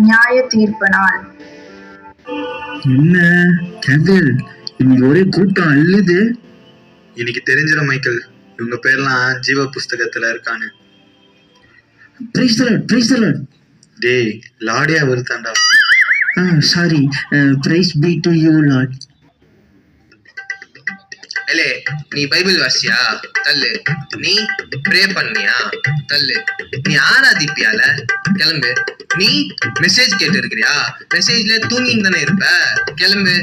நியாய தீர்ப்பு நாள். என்ன கேபிள், இன்னைக்கு ஒரே கூட்டம் அள்ளுது. இன்னைக்கு தெரிஞ்சிடும் மைக்கேல், இவங்க பேர்லாம் ஜீவ புஸ்தகத்துல இருக்கான்னு. டேய், லாடியா வருத்தாண்டா. Sorry, praise be to you lord. ஏலே, நீ பைபிள் வாசியா? தள்ளு. நீ ப்ரே பண்ணியா? தள்ளு. நீ ஆராதிப்பியால? கிளம்பு. நீ மெசேஜ் கேட்டு இருக்கிறியா? மெசேஜ்ல தூங்கின்னு தானே இருப்ப? கிளம்பு.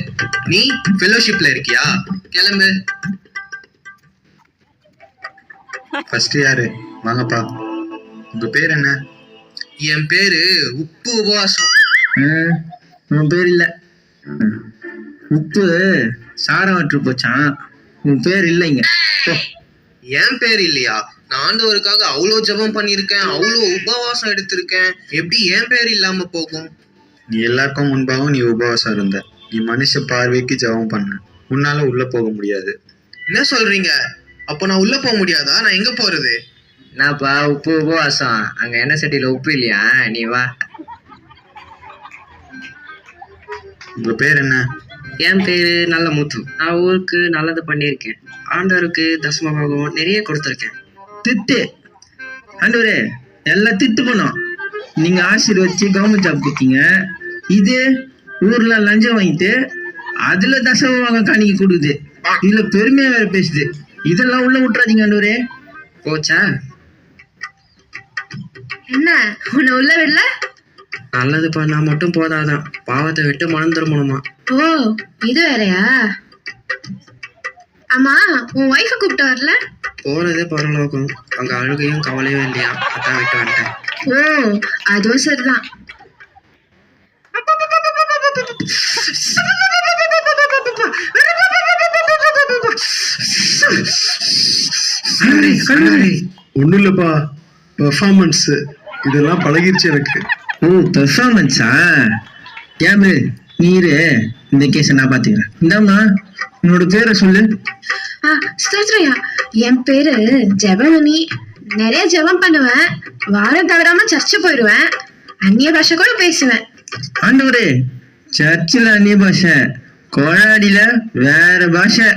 நீ ஃபெலோஷிப்ல இருக்கியா? கிளம்பு. ஃபர்ஸ்ட் யாரு? வாங்கப்பா. உங்க பேர் என்ன? என் பேரு உப்பு உபவாசம். உன் பேர் இல்ல, உப்பு சாரவற்று போச்சான். உன் பேர் இல்லைங்க. என் பேர் இல்லையா? நான் ஆண்டவருக்காக அவ்வளோ ஜெபம் பண்ணியிருக்கேன், அவ்வளோ உபவாசம் எடுத்திருக்கேன். எப்படி என் பேர் இல்லாம போகும்? நீ எல்லாருக்கும் முன்பாகவும் நீ உபவாசம் இருந்த. நீ மனுஷ பார்வைக்கு ஜெபம் பண்ண. உன்னால உள்ள போக முடியாது. என்ன சொல்றீங்க? அப்போ நான் உள்ள போக முடியாதா? நான் எங்க போறது? என்னப்பா உப்பு உபவாசம்? அங்க என்ன சட்டியில உப்பு இல்லையா? நீ வா. உங்க பேர் என்ன? என் பேரு நல்ல முத்து. நான் ஊருக்கு நல்லது பண்ணியிருக்கேன். ஆண்டவருக்கு தசமபாகம் நிறைய கொடுத்துருக்கேன். திட்டு ஆண்டவரே, எல்லாம் திட்டு பண்ணோம். நீங்க ஆசீர்வதிச்சு கவர்மெண்ட் ஜாப் கொடுத்தீங்க. இது ஊர்ல லஞ்சம் வாங்கிட்டு அதுல தசமபாகம் காணிக்க கொடுக்குது. இதுல பெருமையா வேற பேசுது. இதெல்லாம் உள்ள விட்டுறாதீங்க ஆண்டவரே. போச்சா? என்ன உன்னை உள்ள விடல? நல்லது பண்ணா மட்டும் போதாதான், பாவத்தை விட்டு மனம் திரும்பணுமா? ஓ, இது வேறையா? ஆமா, உன் ஒய்ஃபை கூப்பிட்டு வரல? போறதே பரலோகம், அங்க அழுகையும் கவலையும் இல்லையா, அதான் விட்டு வந்துட்டேன். ஓ, அதுவும் சரிதான். ஒன்னும் இல்லப்பா, பெர்ஃபார்மன்ஸ் இதெல்லாம் பழகிருச்சு எனக்கு. ஓ, பெர்ஃபார்மன்ஸா? கேபு, நீரு இந்த கேஸை நான் பாத்துக்கிறேன். இந்தாமா, உன்னோட பேரை சொல்லு. ஸ்தோத்ரையா, என் பேரு ஜெபமணி. நிறைய ஜெபம் பண்ணுவேன். வாரம் தவறாம சர்ச்சு போயிடுவேன். அந்நிய பாஷை கூட பேசுவேன். ஆண்டவரே, சர்ச்சில் அந்நிய பாஷை, கோழாடியில வேற பாஷை.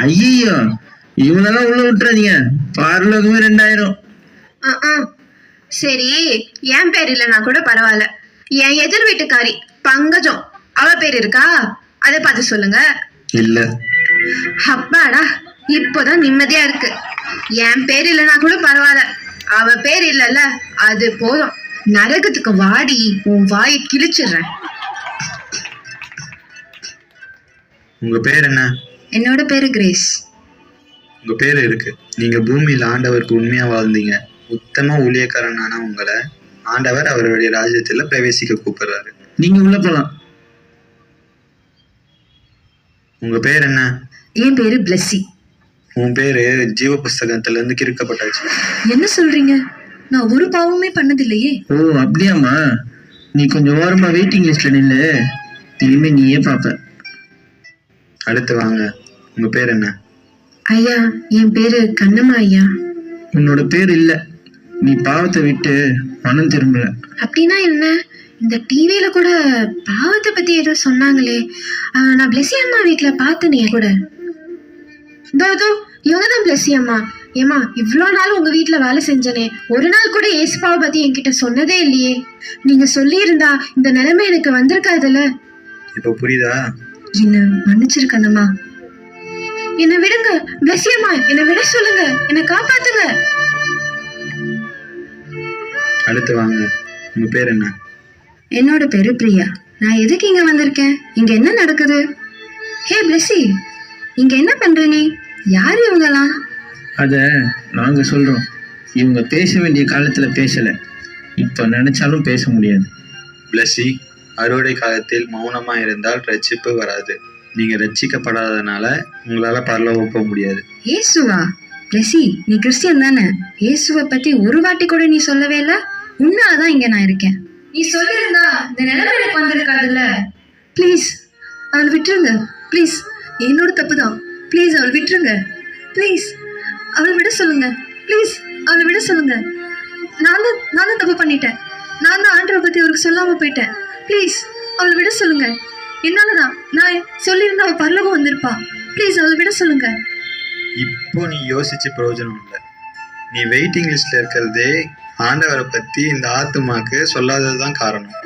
ஐயோ, இவனெல்லாம் உள்ள விட்டுறாதீங்க. பரலோகமே 2000. சரி, என் பேர் இல்லைன்னா கூட பரவாயில்ல. என் எதிர் வீட்டுக்காரி பங்கஜம், அவ பேர் இருக்கா? அதை பார்த்து சொல்லுங்க. இல்ல. அப்பாடா, இப்போதான் நிம்மதியா இருக்கு. என் பேர் இல்லைன்னா கூட பரவாயில்ல, அவ பேர் இல்லைல்ல, அது போதும். நரகத்துக்கு வாடி, உன் வாயை கிழிச்சிடுறேன். உங்க பேர் என்ன? என்னோட பேரு கிரேஸ். உங்க பேர் இருக்கு. நீங்க பூமியில ஆண்டவருக்கு உண்மையா வாழ்ந்தீங்க. உத்தம ஊழியக்காரனான உங்களை ஆண்டவர் அவருடைய ராஜ்யத்துல பிரவேசிக்க கூப்பிடுறாரு. நீங்க உள்ள போலாம். உங்க பேர் என்ன? என் பேரு பிளஸ்ஸி. உன் பேரு ஜீவ புஸ்தகத்துல இருந்து கிறுக்கப்பட்டாச்சு. என்ன சொல்றீங்க? நான் ஒரு பாவமே பண்ணதில்லையே. ஓ, அப்படியாமா? நீ கொஞ்சம் ஓரமா வெயிட்டிங் லிஸ்ட்ல நில்லு. இனிமே நீயே பாப்ப. அடுத்து வாங்க. உங்க பேர் என்ன? ஐயா, என் பேரு கண்ணம்மா ஐயா. உன்னோட பேர் இல்ல. நீ பாவத்தை விட்டு மனம் திரும்பல. அப்படின்னா என்ன? இந்த டிவியில கூட பாவத்தை பத்தி ஏதோ சொன்னாங்களே. நான் பிளெஸி அம்மா வீட்டுல பார்த்தனே கூட. இதோ இவங்கதான் பிளெஸி அம்மா. ஏமா, இவ்வளோ நாள் உங்க வீட்டுல வேலை செஞ்சனே, ஒரு நாள் கூட ஏசுபாவை பத்தி என்கிட்ட சொன்னதே இல்லையே. நீங்க சொல்லி இருந்தா இந்த நிலைமை எனக்கு வந்திருக்காதுல்ல. இப்ப புரியுதா? என்ன மன்னிச்சிருக்கணுமா? என்னை விடுங்க பிளெஸி அம்மா, என்னை விட சொல்லுங்க, என்னை காப்பாத்துங்க. அடுத்து வாங்க. உங்க பேர் என்ன? என்னோட பேரு பிரியா. நான் எதுக்கு இங்க வந்திருக்கேன்? இங்க என்ன நடக்குது? ஹே பிளெஸி, இங்க என்ன பண்ற நீ? யாரு இவங்கலாம்? அத நாங்க சொல்றோம். இவங்க பேச வேண்டிய காலத்துல பேசல. இப்ப நினைச்சாலும் பேச முடியாது. பிளஸி, அறுவடை காலத்தில் மௌனமா இருந்தால் ரட்சிப்பு வராது. நீங்க ரட்சிக்கப்படாதனால உங்களால பரலோகம் போக முடியாது. ஏசுவா? பிளெஸி, நீ கிறிஸ்டியன் தானே? இயேசுவை பத்தி ஒரு வாட்டி கூட நீ சொல்லவே இல்ல. உன்னாலதான் இங்க நான் இருக்கேன். நீ சொல்லிருந்தா இந்த நிலைமை எனக்கு வந்திருக்காதுல்ல. ப்ளீஸ் அவள் விட்டுருங்க. ப்ளீஸ், என்னோட தப்பு தான். ப்ளீஸ் அவள் விட்டுருங்க. ப்ளீஸ் அவள் விட சொல்லுங்க. ப்ளீஸ் அவளை விட சொல்லுங்க. நான் தான் தப்பு பண்ணிட்டேன். நான் தான் ஆண்டரை பத்தி அவருக்கு சொல்லாம போயிட்டேன். ப்ளீஸ் அவளை விட சொல்லுங்க. என்னாலதான் நான் சொல்லியிருந்தா அவள் பரலோகம் வந்திருப்பா. ப்ளீஸ் அவளை விட சொல்லுங்க. இப்போ நீ யோசிச்சு பிரயோஜனம் இல்லை. நீ வெயிட்டிங் லிஸ்ட்ல இருக்கிறதே ஆண்டவரை பத்தி இந்த ஆத்துமாக்கு சொல்லாததுதான் காரணம்.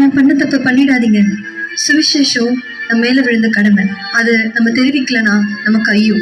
நான் பண்ண தப்ப பண்ணிடாதீங்க. சுவிசேஷம் நம்ம மேல விழுந்த கடமை. அது நம்ம தெரிவிக்கலனா நமக்கு ஐயோ.